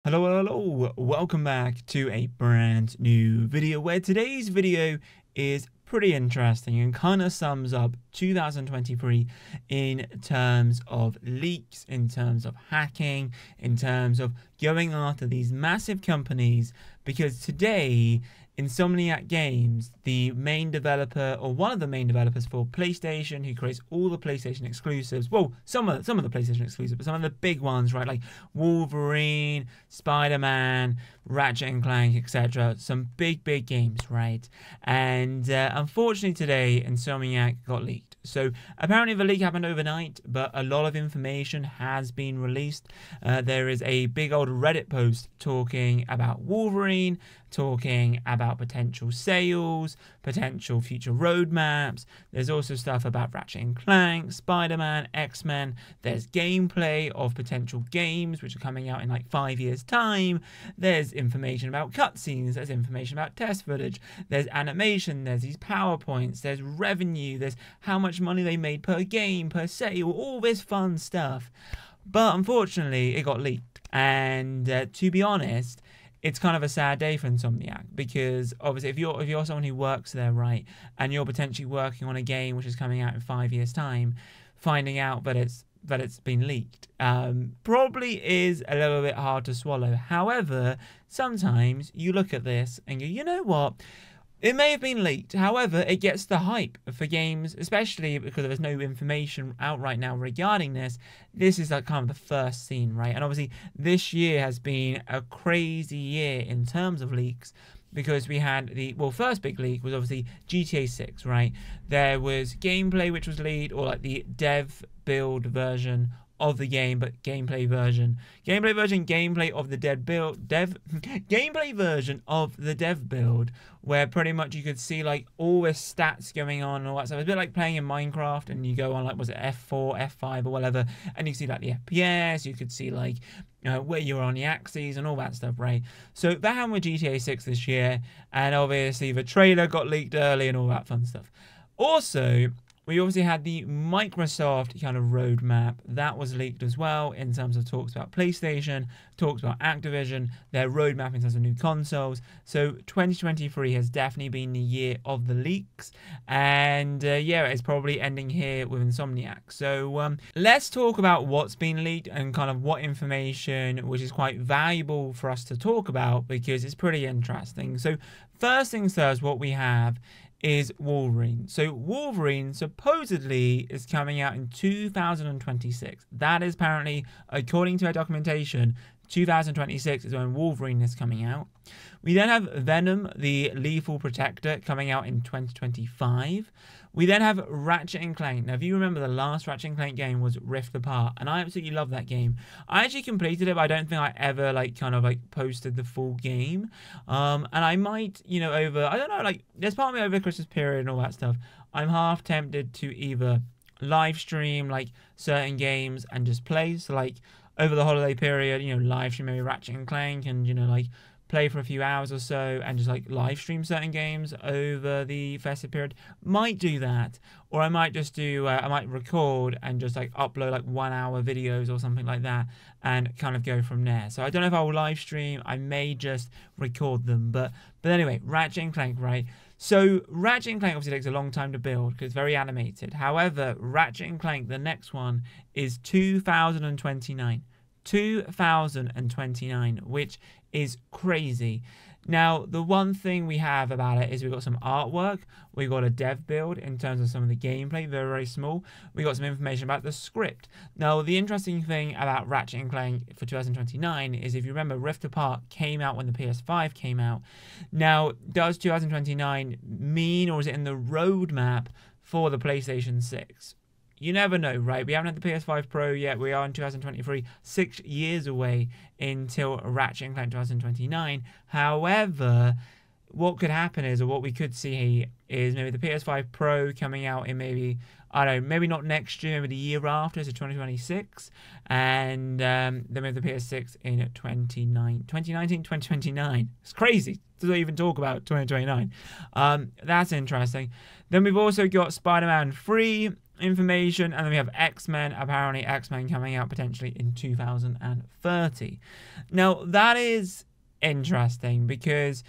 Hello, welcome back to a brand new video where today's video is pretty interesting and kind of sums up 2023 in terms of leaks, in terms of hacking, in terms of going after these massive companies, because today Insomniac Games, the main developer or one of the main developers for PlayStation, who creates all the PlayStation exclusives, well, some of the PlayStation exclusives, but some of the big ones, right, like Wolverine, Spider-Man, Ratchet and Clank, etc. Some big games, right? And unfortunately today, Insomniac got leaked. So apparently the leak happened overnight, but a lot of information has been released. There is a big old Reddit post talking about Wolverine, talking about potential sales, potential future roadmaps. There's also stuff about Ratchet and Clank, Spider-Man, X-Men. There's gameplay of potential games which are coming out in like 5 years' time. There's information about cutscenes. There's information about test footage. There's animation. There's these PowerPoints. There's revenue. There's how much money they made per game, per sale, all this fun stuff. But unfortunately, it got leaked. And to be honest, it's kind of a sad day for Insomniac, because obviously if you're someone who works there, right, and you're potentially working on a game which is coming out in 5 years' time, finding out that it's been leaked probably is a little bit hard to swallow. However, sometimes you look at this and you know what? It may have been leaked, however, it gets the hype for games, especially because there's no information out right now regarding this. This is like kind of the first scene, right? And obviously, this year has been a crazy year in terms of leaks, because we had the, well, first big leak was obviously GTA 6, right? There was gameplay which was leaked, or like the dev build version of the game, but gameplay of the gameplay version of the dev build, where pretty much you could see like all the stats going on and all that stuff. It's a bit like playing in Minecraft and you go on like, was it F4, F5 or whatever, and you see like the FPS, you could see like where you're on the axes and all that stuff, right? So that happened with GTA 6 this year, and obviously the trailer got leaked early and all that fun stuff. Also, we obviously had the Microsoft kind of roadmap that was leaked as well, in terms of talks about PlayStation, talks about Activision, their roadmap in terms of new consoles. So 2023 has definitely been the year of the leaks, and yeah, it's probably ending here with Insomniac. So let's talk about what's been leaked and kind of what information which is quite valuable for us to talk about, because it's pretty interesting. So first things first, what we have is Wolverine. So Wolverine supposedly is coming out in 2026. That is apparently, according to our documentation, 2026 is when Wolverine is coming out. We then have Venom, the Lethal Protector, coming out in 2025. We then have Ratchet and Clank. Now, if you remember, the last Ratchet and Clank game was Rift Apart, and I absolutely love that game. I actually completed it, but I don't think I ever posted the full game. And I might, over, I don't know, like, there's part of me over the Christmas period and all that stuff. I'm half tempted to either live stream like certain games and just play. So like over the holiday period, live stream maybe Ratchet and Clank, and like play for a few hours or so and just like live stream certain games over the festive period. Might do that, or I might just do I might record and just like upload like 1 hour videos or something like that and kind of go from there. So I don't know if I will live stream. I may just record them, but anyway, Ratchet and Clank, right? So Ratchet and Clank obviously takes a long time to build because it's very animated. However, Ratchet and Clank, the next one, is 2029. 2029, which is crazy. Now, the one thing we have about it is we've got some artwork, we've got a dev build in terms of some of the gameplay, very small. We got some information about the script. Now, the interesting thing about Ratchet and Clank for 2029 is, if you remember, Rift Apart came out when the PS5 came out. Now, does 2029 mean, or is it in the roadmap for the PlayStation 6? You never know, right? We haven't had the PS5 Pro yet. We are in 2023, 6 years away until Ratchet and Clank 2029. However, what could happen is, or what we could see is maybe the PS5 Pro coming out in maybe, I don't know, maybe not next year, maybe the year after, so 2026. And then maybe the PS6 in 2019, 2029. It's crazy to even talk about 2029. That's interesting. Then we've also got Spider-Man 3. information. And then we have X-Men, apparently X-Men coming out potentially in 2030. Now, that is interesting because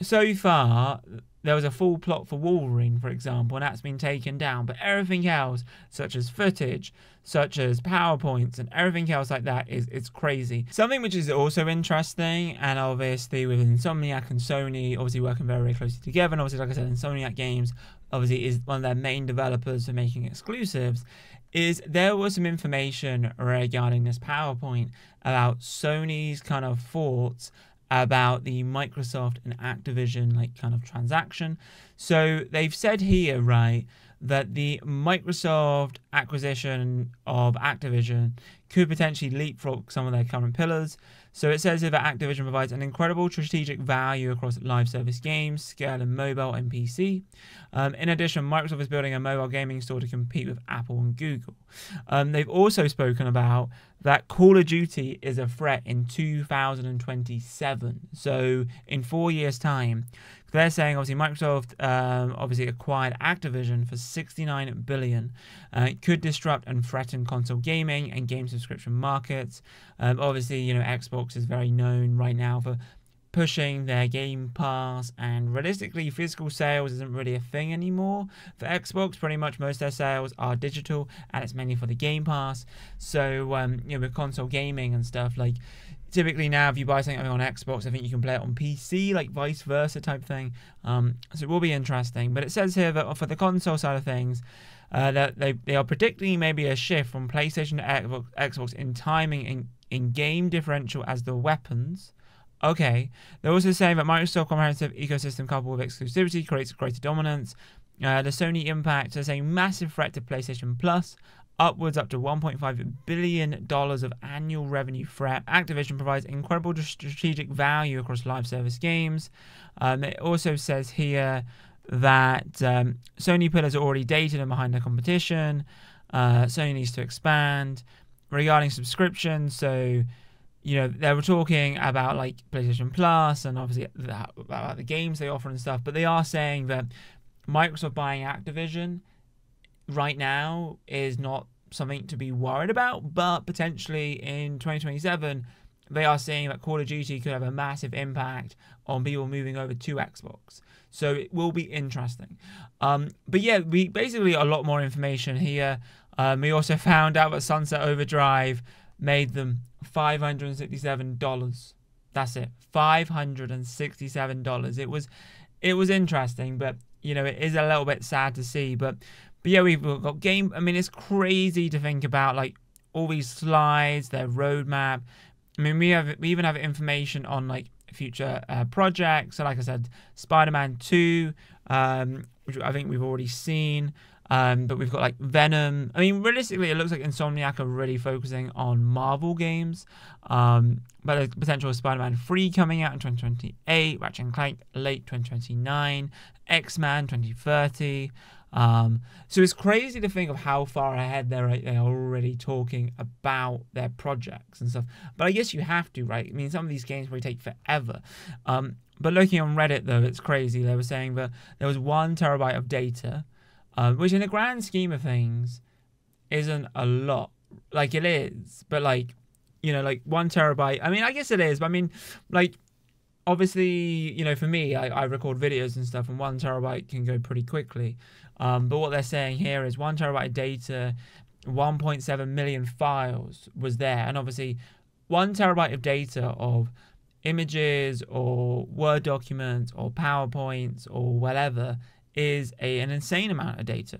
so far there was a full plot for Wolverine, for example, and that's been taken down. But everything else, such as footage, such as PowerPoints, and everything else like that, it's crazy. Something which is also interesting, and obviously with Insomniac and Sony obviously working very, very closely together, and obviously, like I said, Insomniac Games obviously is one of their main developers for making exclusives, is there was some information regarding this PowerPoint about Sony's kind of thoughts about the Microsoft and Activision like kind of transaction. So they've said here, right, that the Microsoft acquisition of Activision could potentially leapfrog some of their current pillars. So it says here that Activision provides an incredible strategic value across live service games, scale in mobile and PC. In addition, Microsoft is building a mobile gaming store to compete with Apple and Google. They've also spoken about that Call of Duty is a threat in 2027. So in 4 years' time. They're saying obviously Microsoft obviously acquired Activision for $69 billion. It could disrupt and threaten console gaming and game subscription markets. Obviously, you know, Xbox is very known right now for pushing their Game Pass, and realistically, physical sales isn't really a thing anymore for Xbox. Pretty much most of their sales are digital, and it's mainly for the Game Pass. So, you know, with console gaming and stuff, like, typically now if you buy something on Xbox, I think you can play it on PC, like vice versa type thing. So it will be interesting. But it says here that for the console side of things, that they are predicting maybe a shift from PlayStation to Xbox in timing in game differential as the weapons. Okay. They're also saying that Microsoft's comprehensive ecosystem coupled with exclusivity creates greater dominance. The Sony impact is a massive threat to PlayStation Plus, upwards up to $1.5 billion of annual revenue threat. Activision provides incredible strategic value across live service games. It also says here that Sony pillars are already dated and behind the competition. Sony needs to expand. Regarding subscriptions, so, you know, they were talking about like PlayStation Plus and obviously about the games they offer and stuff, but they are saying that Microsoft buying Activision right now is not something to be worried about, but potentially in 2027 they are saying that Call of Duty could have a massive impact on people moving over to Xbox. So it will be interesting. But yeah, we basically a lot more information here. We also found out that Sunset Overdrive made them $567. That's it, $567. It was interesting, but you know, it is a little bit sad to see. But yeah, we've got game. I mean, it's crazy to think about like all these slides, their roadmap. I mean, we even have information on like future projects. So like I said, Spider-Man 2, which I think we've already seen. But we've got like Venom. I mean, realistically, it looks like Insomniac are really focusing on Marvel games. But there's potential of Spider-Man 3 coming out in 2028, Ratchet & Clank late 2029, X-Men 2030. So it's crazy to think of how far ahead they are already talking about their projects and stuff. But I guess you have to, right? I mean, some of these games probably take forever. But looking on Reddit, though, it's crazy. They were saying that there was 1 terabyte of data, which in the grand scheme of things isn't a lot. Like, it is, but like, you know, like 1 terabyte. I mean, I guess it is, but I mean, like, obviously, you know, for me, I record videos and stuff, and 1 terabyte can go pretty quickly. But what they're saying here is 1 terabyte of data, 1.7 million files was there. And obviously, 1 terabyte of data of images or Word documents or PowerPoints or whatever is an insane amount of data.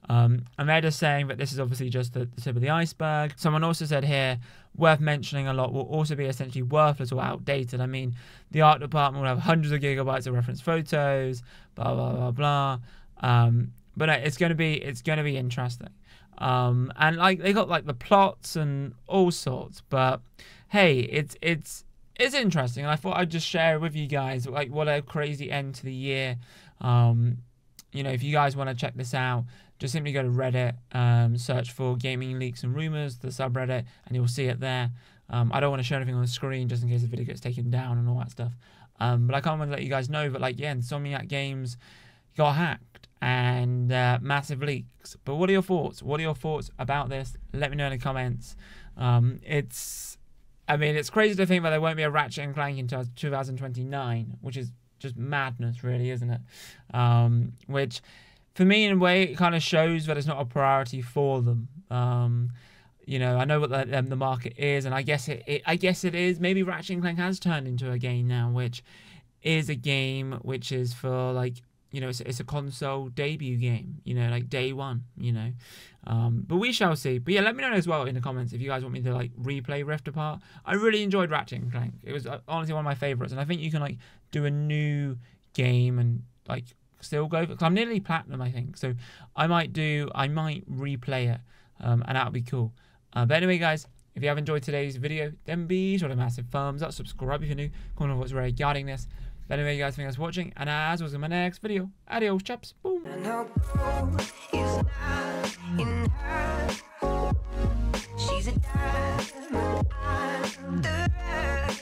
And they're just saying that this is obviously just the tip of the iceberg. Someone also said here, worth mentioning a lot, will also be essentially worthless or outdated. I mean, the art department will have hundreds of gigabytes of reference photos, blah, blah, blah, blah. But it's going to be interesting. And like they got like the plots and all sorts, but hey, it's interesting. I thought I'd just share with you guys like what a crazy end to the year. You know, if you guys want to check this out, just simply go to Reddit, search for Gaming Leaks and Rumors, the subreddit, and you'll see it there. I don't want to show anything on the screen just in case the video gets taken down and all that stuff. But I can't want to let you guys know that, like, yeah, Insomniac Games got hacked. and massive leaks. But what are your thoughts? What are your thoughts about this? Let me know in the comments. I mean, it's crazy to think that there won't be a Ratchet and Clank until 2029, which is just madness, really, isn't it? Which, for me, in a way, it kind of shows that it's not a priority for them. You know, I know what the market is, and I guess it is. Maybe Ratchet and Clank has turned into a game now, which is a game which is for, like, you know, it's a console debut game, you know, like day one, you know. But we shall see. But yeah, let me know as well in the comments if you guys want me to, like, replay Rift Apart. I really enjoyed Ratchet and Clank. It was honestly one of my favorites, and I think you can, like, do a new game and, like, still go. Because I'm nearly platinum, I think. So I might replay it, and that would be cool. But anyway, guys, if you have enjoyed today's video, then be sure to massive thumbs up, subscribe if you're new, comment on what's regarding this. But anyway, guys, thanks for watching, and as always in my next video, adios, chaps, boom. She's a diamond, I'm the